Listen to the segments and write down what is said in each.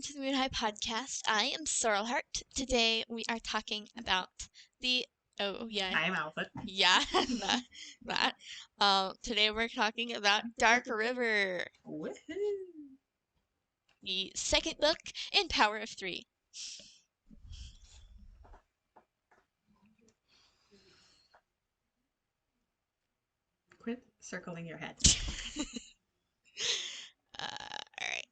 welcome to the Moonhigh podcast. I am Sorrelhart. Today we are talking about the I am Alpha. that. Today we're talking about Dark River, Woohoo! the second book in Power of Three. Quit circling your head. Alright.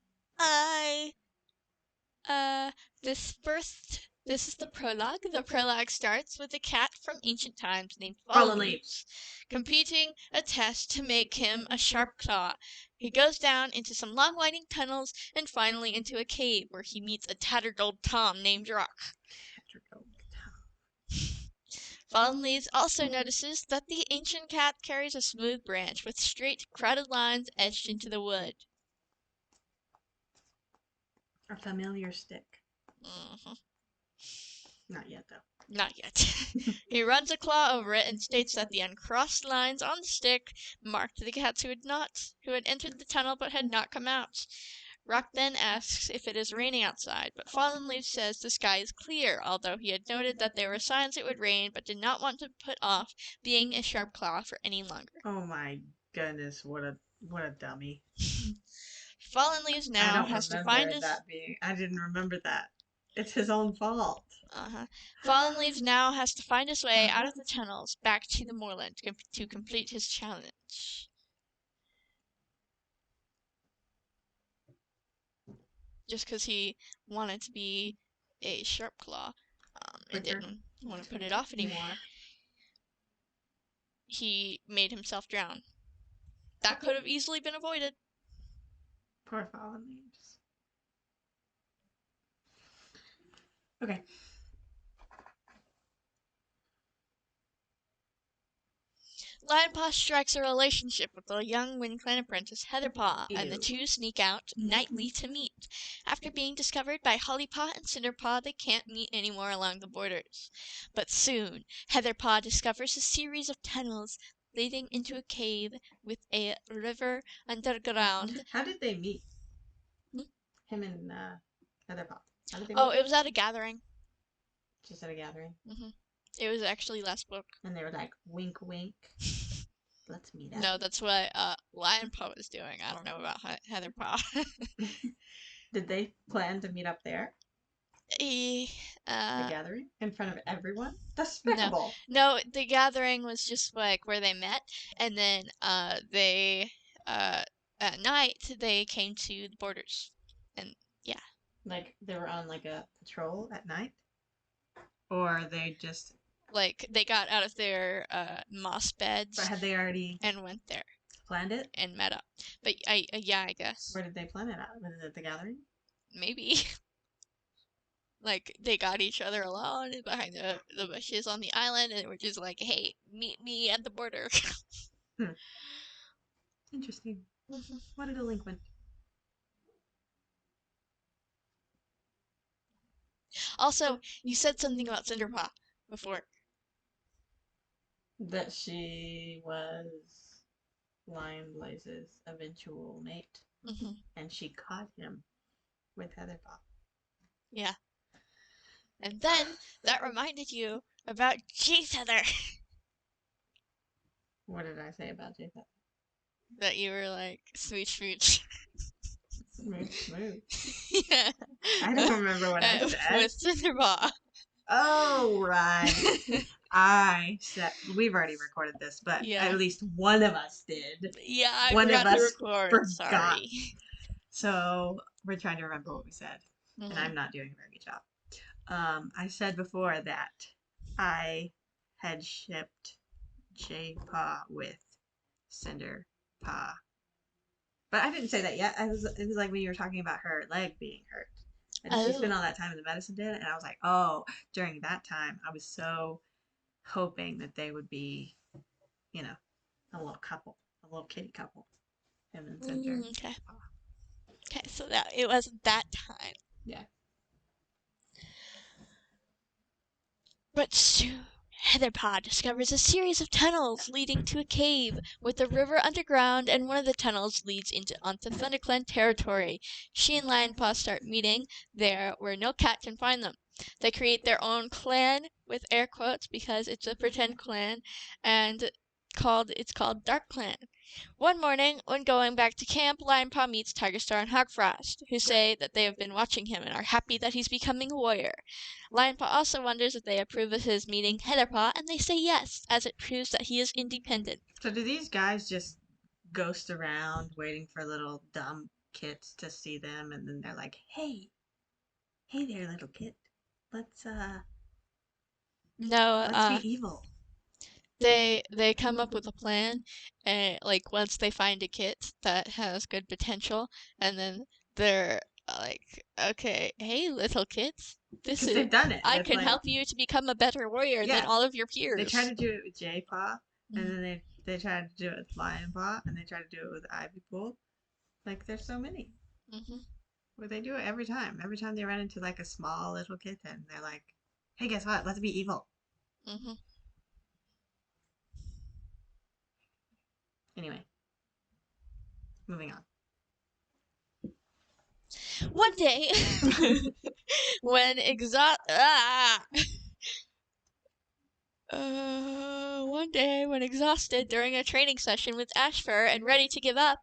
This is the prologue. The prologue starts with a cat from ancient times named Fallen Leaves completing a test to make him a sharp claw. He goes down into some long winding tunnels and finally into a cave where he meets a tattered old Tom named Rock. Fallen Leaves also notices that the ancient cat carries a smooth branch with straight, crowded lines etched into the wood. A familiar stick. Mm-hmm. Not yet, though. Not yet. He runs a claw over it and states that the uncrossed lines on the stick marked the cats who had entered the tunnel but had not come out. Rock then asks if it is raining outside, but Fallen Leaf says the sky is clear, although he had noted that there were signs it would rain but did not want to put off being a sharp claw for any longer. Oh my goodness, what a dummy. Fallen Leaves now has to find his... I didn't remember that. It's his own fault. Fallen Leaves now has to find his way out of the tunnels back to the moorland to complete his challenge. Just because he wanted to be a sharp claw and didn't want to put it off anymore, he made himself drown. That could have easily been avoided. Poor Fallen Leaves. Okay. Lionpaw strikes a relationship with the young WindClan apprentice Heatherpaw, and the two sneak out nightly to meet. After being discovered by Hollypaw and Cinderpaw, they can't meet anymore along the borders. But soon, Heatherpaw discovers a series of tunnels leading into a cave with a river underground. How did they meet? Him and Heatherpaw. How did they meet? Oh, it was at a gathering. Just at a gathering? Mm-hmm. It was actually last book. And they were like, wink, wink. Let's meet up. No, that's what Lionpaw was doing. I don't know about Heatherpaw. Did they plan to meet up there? The gathering? In front of everyone? Despicable. No, the gathering was just like where they met, and then they at night they came to the borders. And yeah. Like they were on like a patrol at night? Or they just like they got out of their moss beds. But had they already and went there? Planned it? And met up. But I guess. Where did they plan it at? Was it at the gathering? Maybe. Like, they got each other alone behind the bushes on the island, and were just like, hey, meet me at the border. Interesting. What a delinquent. Also, you said something about Cinderpaw before. That she was Lion Blaze's eventual mate. And she caught him with Heatherpaw. Yeah. And then, that reminded you about J-Feather. What did I say about J-Feather? That you were like, smooch, smooch. Smooch, smooch. Yeah. I don't remember what I said. With Cinderpaw. Oh, right. I said, we've already recorded this, but at least one of us did. Yeah, I forgot to record. Forgot. Sorry. So, we're trying to remember what we said. And I'm not doing a very good job. I said before that I had shipped J-Paw with Cinderpaw. But I didn't say that yet. It was like when you were talking about her leg being hurt. And she spent all that time in the medicine den, and I was like, oh, during that time, I was so hoping that they would be, you know, a little couple, a little kitty couple. Him and Cinder. Okay. Okay, so that it wasn't that time. Yeah. But soon, Heatherpaw discovers a series of tunnels leading to a cave with a river underground, and one of the tunnels leads onto ThunderClan territory. She and Lionpaw start meeting there where no cat can find them. They create their own clan, with air quotes, because it's a pretend clan, and it's called Dark Clan. One morning, when going back to camp, Lionpaw meets Tigerstar and Hogfrost, who say that they have been watching him and are happy that he's becoming a warrior. Lionpaw also wonders if they approve of his meeting Heatherpaw, and they say yes, as it proves that he is independent. So do these guys just ghost around waiting for little dumb kits to see them, and then they're like, hey there, little kit. Let's No, let's be evil. they come up with a plan, and like once they find a kit that has good potential, and then they're like, okay, hey little kids, this Because is they've done it. I with, can like, help you to become a better warrior than Yeah. all of your They peers. try to do it with J-Paw, and Mhm. then they try to do it with Lion Paw, and they try to do it with Ivy Pool. Like, there's so many. Mhm. Where they do it every time. Every time they run into like a small little kitten, they're like, "Hey, guess what? Let's be evil." Mhm. Anyway, moving on. One day, when one day when exhausted during a training session with Ashfur and ready to give up,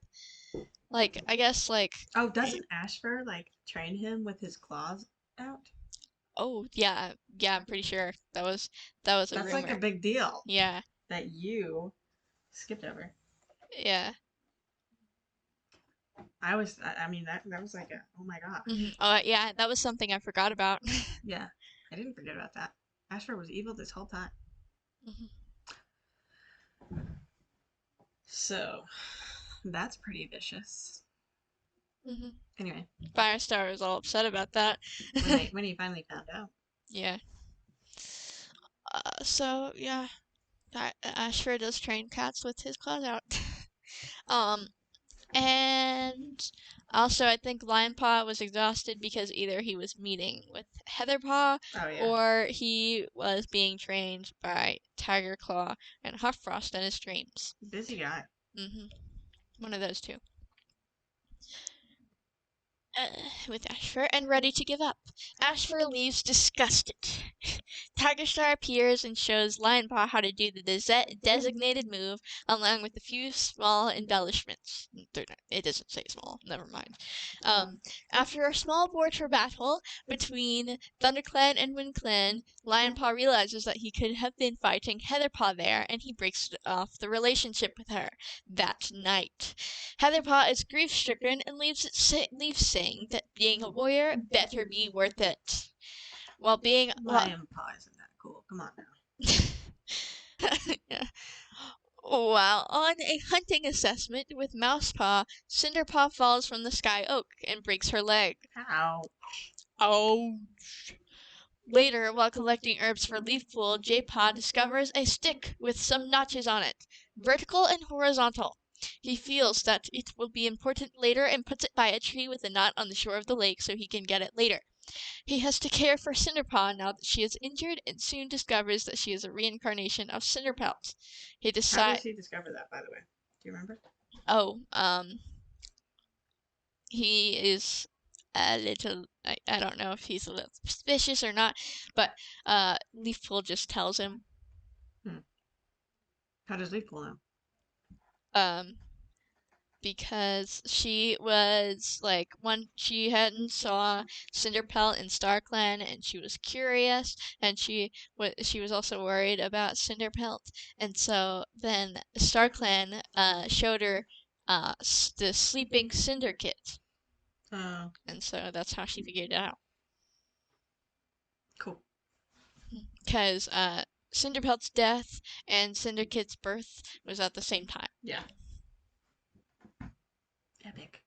like I guess like Oh, doesn't Ashfur like train him with his claws out? oh yeah, I'm pretty sure that was a That's like a rumor. big deal Yeah. that you skipped over. Yeah. I mean, that was like a, oh my gosh. Oh yeah, that was something I forgot about. Yeah, I didn't forget about that. Ashfur was evil this whole time. Mhm. So, that's pretty vicious. Mhm. Anyway, Firestar was all upset about that. when he finally found out. Yeah. So yeah, Ashfur does train cats with his claws out. um, and also I think Lionpaw was exhausted because either he was meeting with Heatherpaw Oh yeah. or he was being trained by Tiger Claw and Huffrost in his dreams. Busy guy. One of those two. With Ashfur and ready to give up. Ashfur leaves disgusted. Tigerstar appears and shows Lionpaw how to do the designated move, along with a few small embellishments. It doesn't say small, never mind. After a small mortar battle between ThunderClan and WindClan, Lionpaw realizes that he could have been fighting Heatherpaw there, and he breaks off the relationship with her that night. Heatherpaw is grief-stricken and leaves saying that being a warrior better be worth it. While Lion Paw isn't that cool. Come on now. yeah. While on a hunting assessment with Mousepaw, Cinderpaw falls from the sky oak and breaks her leg. Ow. Ouch. Later, while collecting herbs for Leafpool, J-Paw discovers a stick with some notches on it, vertical and horizontal. He feels that it will be important later and puts it by a tree with a knot on the shore of the lake so he can get it later. He has to care for Cinderpaw now that she is injured, and soon discovers that she is a reincarnation of Cinderpelt. He How decides. does he discover that, by the way? Do you remember? Oh, he is a little. I don't know if he's a little suspicious or not, but Leafpool just tells him. How does Leafpool know? Because she was like she hadn't saw Cinderpelt in StarClan, and she was curious, and she was also worried about Cinderpelt, and so then StarClan showed her the sleeping Cinder Kit, Oh, and so that's how she figured it out. cool. Because Cinderpelt's death and Cinderkit's birth was at the same time. Yeah. Epic.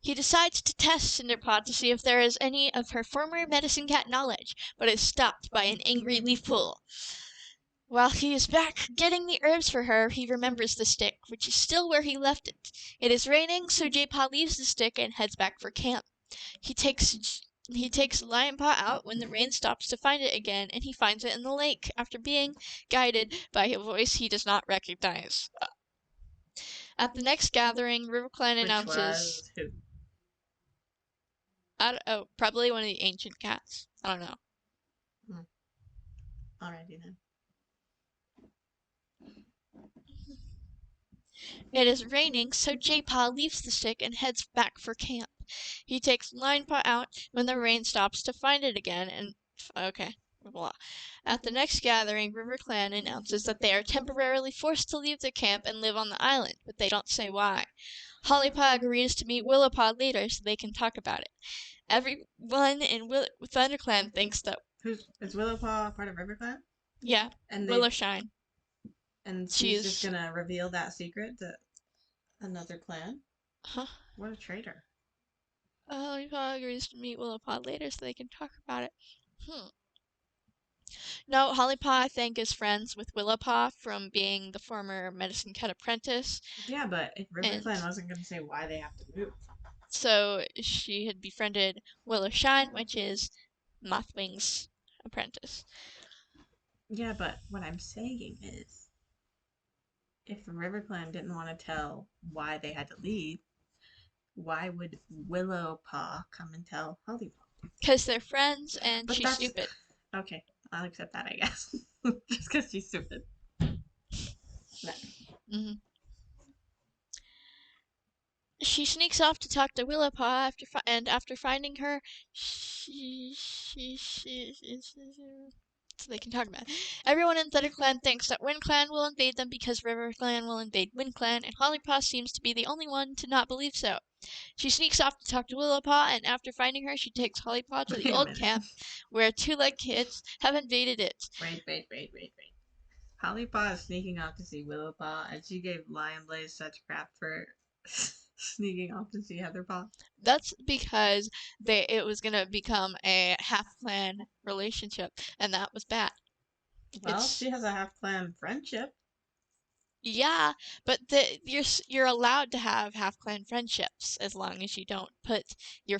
He decides to test Cinderpaw to see if there is any of her former medicine cat knowledge, but is stopped by an angry Leafpool. While he is back getting the herbs for her, he remembers the stick, which is still where he left it. It is raining, so J-Paw leaves the stick and heads back for camp. He takes Lion Paw out when the rain stops to find it again, and he finds it in the lake after being guided by a voice he does not recognize. At the next gathering, RiverClan announces... Which was who? Probably one of the ancient cats. I don't know. Alrighty then. It is raining, so J-Paw leaves the stick and heads back for camp. He takes Lion Paw out when the rain stops to find it again, and... Okay. Blah. At the next gathering, RiverClan announces that they are temporarily forced to leave their camp and live on the island, but they don't say why. Hollypaw agrees to meet Willowpaw later so they can talk about it. Everyone in ThunderClan thinks that... Is Willowpaw part of RiverClan? Yeah, and Willowshine. And she's just gonna reveal that secret to another clan? Huh? What a traitor. Hollypaw agrees to meet Willowpaw later so they can talk about it. No, Hollypaw, I think, is friends with Willowpaw from being the former Medicine Cat apprentice. Yeah, but if RiverClan wasn't going to say why they have to move. So she had befriended Willowshine, which is Mothwing's apprentice. Yeah, but what I'm saying is, if RiverClan didn't want to tell why they had to leave, why would Willowpaw come and tell Hollypaw? Because they're friends and she's stupid. Okay, I'll accept that, I guess. Just because she's stupid. She sneaks off to talk to Willowpaw after finding her, so they can talk about it. Everyone in ThunderClan thinks that WindClan will invade them because RiverClan will invade WindClan, and Hollypaw seems to be the only one to not believe so. She sneaks off to talk to Willowpaw, and after finding her, she takes Hollypaw to the old camp, where two-leg kids have invaded it. Wait. Hollypaw is sneaking off to see Willowpaw, and she gave Lionblaze such crap for sneaking off to see Heatherpaw. That's because it was going to become a half-clan relationship, and that was bad. Well, she has a half-clan friendship. Yeah, but you're allowed to have half-clan friendships as long as you don't put your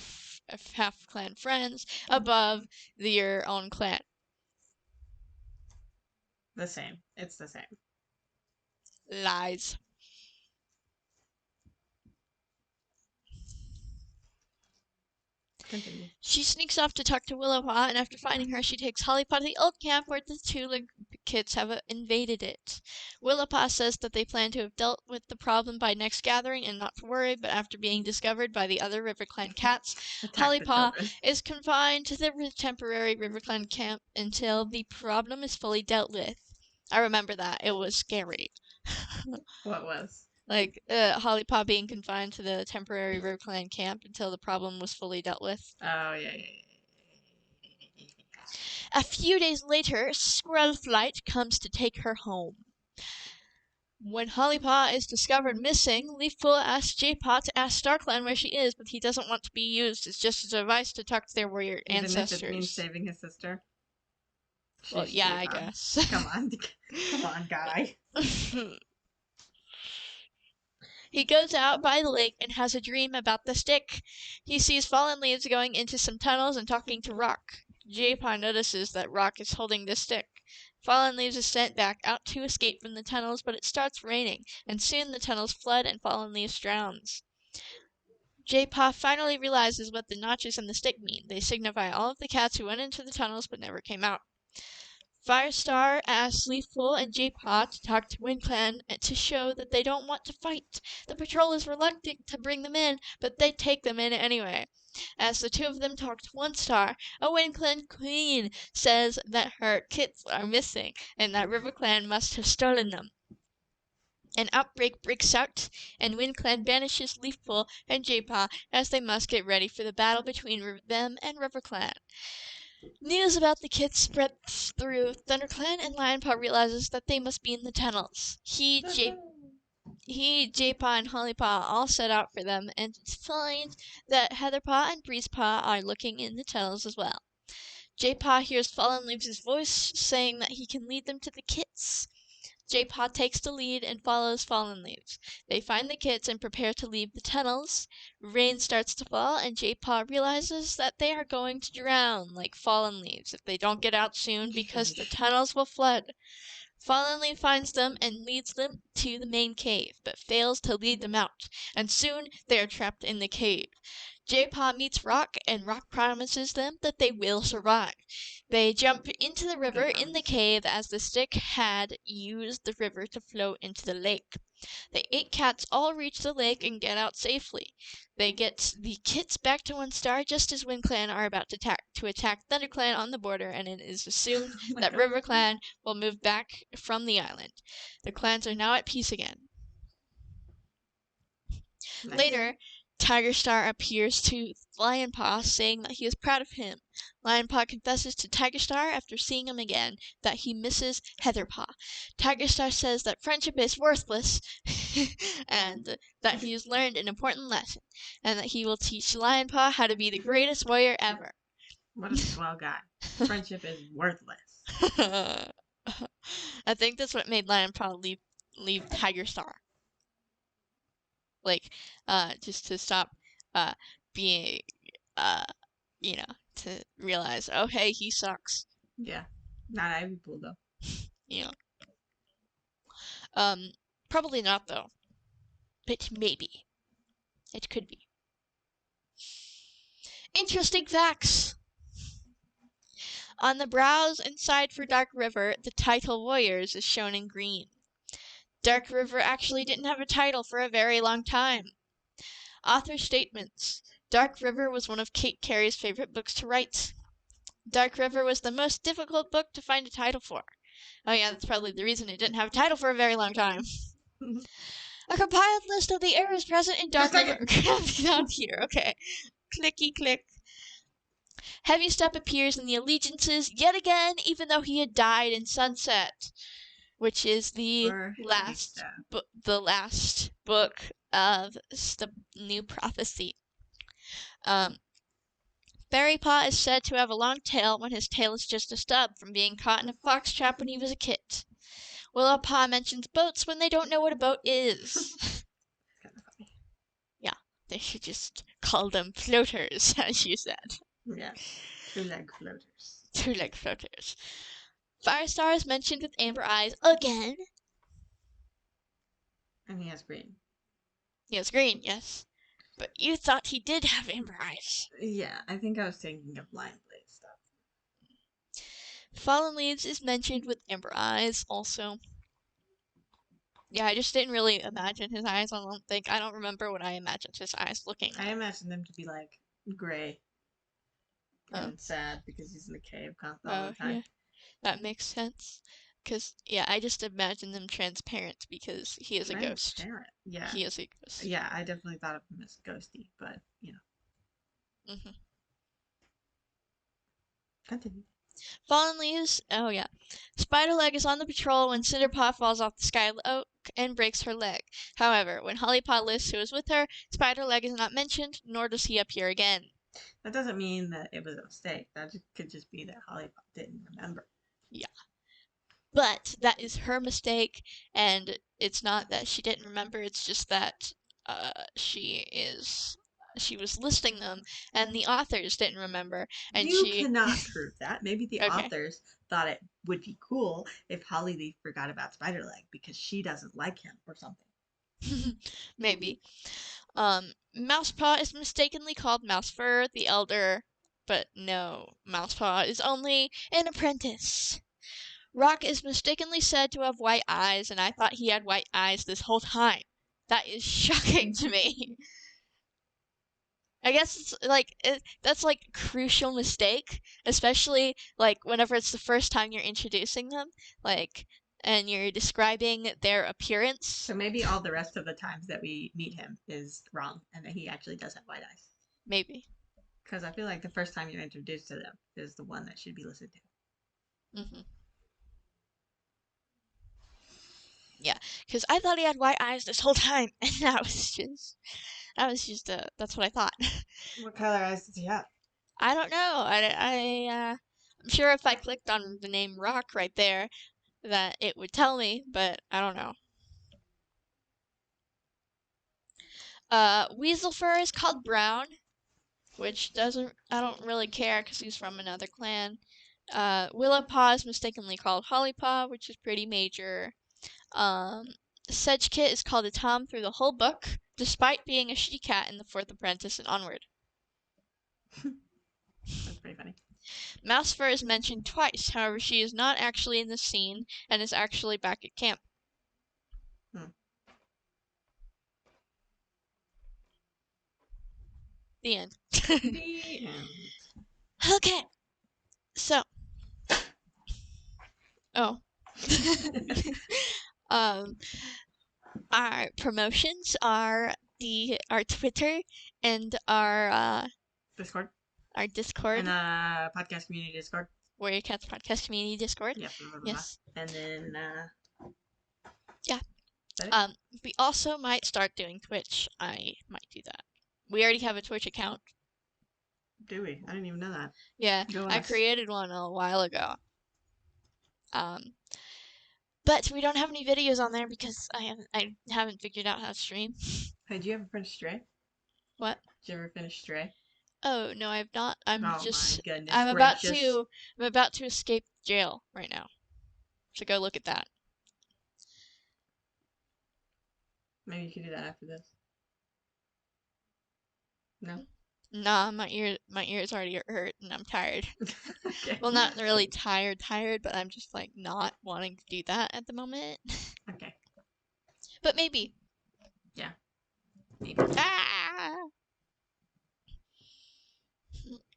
half-clan friends above your own clan. The same. It's the same. Lies. Continue. She sneaks off to talk to Willowpaw, and after finding her, she takes Hollypaw to the old camp where the two kids have invaded it. Willowpaw says that they plan to have dealt with the problem by next gathering and not to worry, but after being discovered by the other RiverClan cats, Hollypaw is confined to the temporary RiverClan camp until the problem is fully dealt with. I remember that. It was scary. What was? Like, Hollypaw being confined to the temporary RiverClan camp until the problem was fully dealt with. Oh, yeah. A few days later, Squirrelflight comes to take her home. When Hollypaw is discovered missing, Leafpool asks J-Paw to ask StarClan where she is, but he doesn't want to be used as just a device to talk to their warrior ancestors. Even if it means saving his sister? Well, yeah, I guess. Come on, guy. He goes out by the lake and has a dream about the stick. He sees fallen leaves going into some tunnels and talking to Rock. J-Paw notices that Rock is holding the stick. Fallen Leaves is sent back out to escape from the tunnels, but it starts raining, and soon the tunnels flood and Fallen Leaves drowns. J-Paw finally realizes what the notches in the stick mean. They signify all of the cats who went into the tunnels but never came out. Firestar asks Leafpool and J-Paw to talk to WindClan to show that they don't want to fight. The patrol is reluctant to bring them in, but they take them in anyway. As the two of them talk to OneStar, a WindClan queen says that her kits are missing and that RiverClan must have stolen them. An outbreak breaks out, and WindClan banishes Leafpool and J-Paw as they must get ready for the battle between them and RiverClan. News about the kits spreads through ThunderClan, and Lionpaw realizes that they must be in the tunnels. He, J-Paw, and Hollypaw all set out for them, and find that Heatherpaw and Breezepaw are looking in the tunnels as well. J-Paw hears Fallen Leaves' voice saying that he can lead them to the kits. J-Paw takes the lead and follows Fallen Leaves. They find the kits and prepare to leave the tunnels. Rain starts to fall, and J-Paw realizes that they are going to drown like Fallen Leaves if they don't get out soon because the tunnels will flood. Fallen Leaf finds them and leads them to the main cave, but fails to lead them out, and soon they are trapped in the cave. J-Paw meets Rock, and Rock promises them that they will survive. They jump into the river in the cave as the stick had used the river to float into the lake. The 8 cats all reach the lake and get out safely. They get the kits back to 1 star just as Wind Clan are about to attack Thunder Clan on the border, and it is assumed that River Clan will move back from the island. The clans are now at peace again. Nice. Later, Tiger Star appears to Lion Paw, saying that he is proud of him. Lion Paw confesses to Tiger Star after seeing him again that he misses Heather Paw. Tiger Star says that friendship is worthless and that he has learned an important lesson, and that he will teach Lion Paw how to be the greatest warrior ever. What a swell guy. Friendship is worthless. I think that's what made Lion Paw leave Tiger Star. Like, just to stop being, to realize, oh, hey, he sucks. Yeah. Not Ivy Pool, though. Probably not, though. But maybe. It could be. Interesting facts! On the browse inside for Dark River, the title Warriors is shown in green. Dark River actually didn't have a title for a very long time. Author statements. Dark River was one of Kate Carey's favorite books to write. Dark River was the most difficult book to find a title for. Oh yeah, that's probably the reason it didn't have a title for a very long time. A compiled list of the errors present in Dark River can be found here. Okay. Clicky click. Heavy Step appears in the Allegiances yet again, even though he had died in Sunset, which is the last book of the New Prophecy. Fairy Paw is said to have a long tail when his tail is just a stub from being caught in a fox trap when he was a kid. Willow Paw mentions boats when they don't know what a boat is. Yeah, they should just call them floaters, as you said. Yeah, 2-leg floaters. 2-leg floaters. Firestar is mentioned with amber eyes again. And he has green. He has green, yes. But you thought he did have amber eyes. Yeah, I think I was thinking of Lion Blade stuff. Fallen Leaves is mentioned with amber eyes also. Yeah, I just didn't really imagine his eyes, I don't think. I don't remember what I imagined his eyes looking like. I imagined them to be like gray and sad because he's in the cave all the time. Yeah. That makes sense. Because, yeah, I just imagine them transparent because he is a ghost. Transparent, yeah. He is a ghost. Yeah, I definitely thought of him as ghosty, but, Continue. Fallen Leaves, oh yeah. Spiderleg is on the patrol when Cinderpaw falls off the sky oak and breaks her leg. However, when Hollypaw lists who is with her, Spiderleg is not mentioned, nor does he appear again. That doesn't mean that it was a mistake. That could just be that Hollypaw didn't remember. Yeah. But that is her mistake, and it's not that she didn't remember, it's just that she was listing them, and the authors didn't remember. And you cannot prove that. Maybe the Okay. authors thought it would be cool if Hollyleaf forgot about Spiderleg because she doesn't like him or something. Maybe. Mousepaw is mistakenly called Mousefur the Elder, but no, Mousepaw is only an apprentice. Rock is mistakenly said to have white eyes, and I thought he had white eyes this whole time. That is shocking to me. I guess it's like that's like a crucial mistake, especially like whenever it's the first time you're introducing them, like, and you're describing their appearance. So maybe all the rest of the times that we meet him is wrong, and that he actually does have white eyes. Maybe. Because I feel like the first time you're introduced to them is the one that should be listened to. Yeah, because I thought he had white eyes this whole time, and that was just that's what I thought. What color eyes does he have? I don't know. I'm sure if I clicked on the name Rock right there, that it would tell me, but I don't know. Weasel Fur is called Brown, which I don't really care because he's from another clan. Willowpaw is mistakenly called Hollypaw, which is pretty major. Sedgekit is called a Tom through the whole book, despite being a she-cat in the Fourth Apprentice and onward. That's pretty funny. Mousefur is mentioned twice, however she is not actually in the scene and is actually back at camp. The end. The end. Okay. So. Oh. Our promotions are our Twitter and our Discord. Our Discord. And podcast community Discord. Warrior Cats podcast community Discord. Yep. Yes. And then yeah. Is that it? We also might start doing Twitch. I might do that. We already have a Twitch account. Do we? I didn't even know that. Yeah, I created one a while ago. But we don't have any videos on there because I haven't figured out how to stream. Hey, did you ever finish Stray? What? Did you ever finish Stray? Oh no, I've not. My goodness I'm gracious. about to escape jail right now. So go look at that. Maybe you could do that after this. No? Nah, my ears already hurt and I'm tired. Okay. Well, not really tired, but I'm just like not wanting to do that at the moment. Okay. But maybe. Yeah. Maybe. Ah!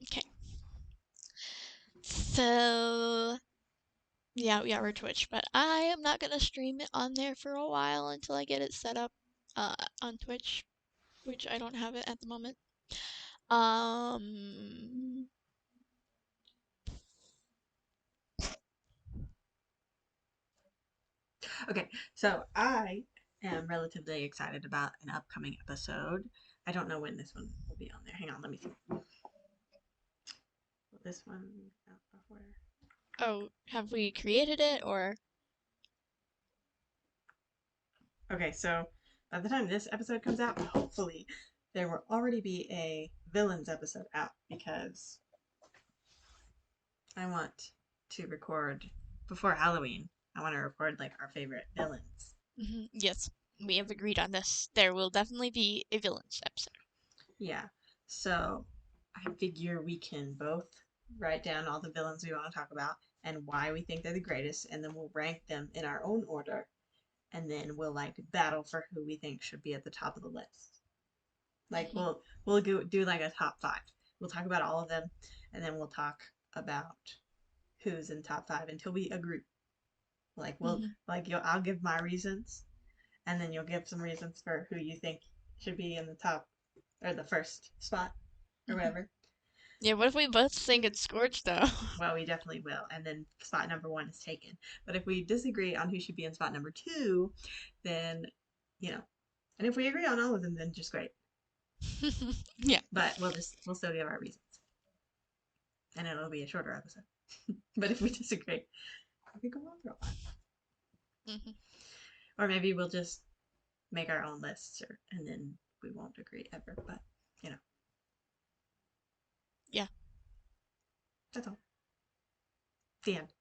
Okay. So yeah, we're Twitch, but I am not gonna stream it on there for a while until I get it set up on Twitch, which I don't have it at the moment. Okay, so I am relatively excited about an upcoming episode. I don't know when this one will be on there. Hang on, let me see. Will this one out before? Oh, have we created it or? Okay, so by the time this episode comes out, hopefully there will already be a villains episode out because I want to record before Halloween. I want to record like our favorite villains. Mm-hmm. Yes, we have agreed on this. There will definitely be a villains episode. Yeah, so I figure we can both write down all the villains we want to talk about and why we think they're the greatest, and then we'll rank them in our own order, and then we'll like battle for who we think should be at the top of the list. Like we'll do like a top 5. We'll talk about all of them, and then we'll talk about who's in top 5 until we agree. Like I'll give my reasons, and then you'll give some reasons for who you think should be in the top or the first spot or whatever. Yeah, what if we both think it's Scorch though? Well, we definitely will, and then spot number 1 is taken. But if we disagree on who should be in spot number 2, then and if we agree on all of them, then just great. Yeah. But we'll still give our reasons, and it'll be a shorter episode. But if we disagree, we could go on for a while. Or maybe we'll just make our own lists, and then we won't agree ever. But yeah, that's all. The end.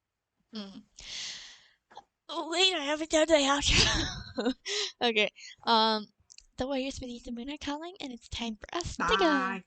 Oh wait, I haven't done the outro. Okay. The warriors beneath the moon are calling, and it's time for us to go.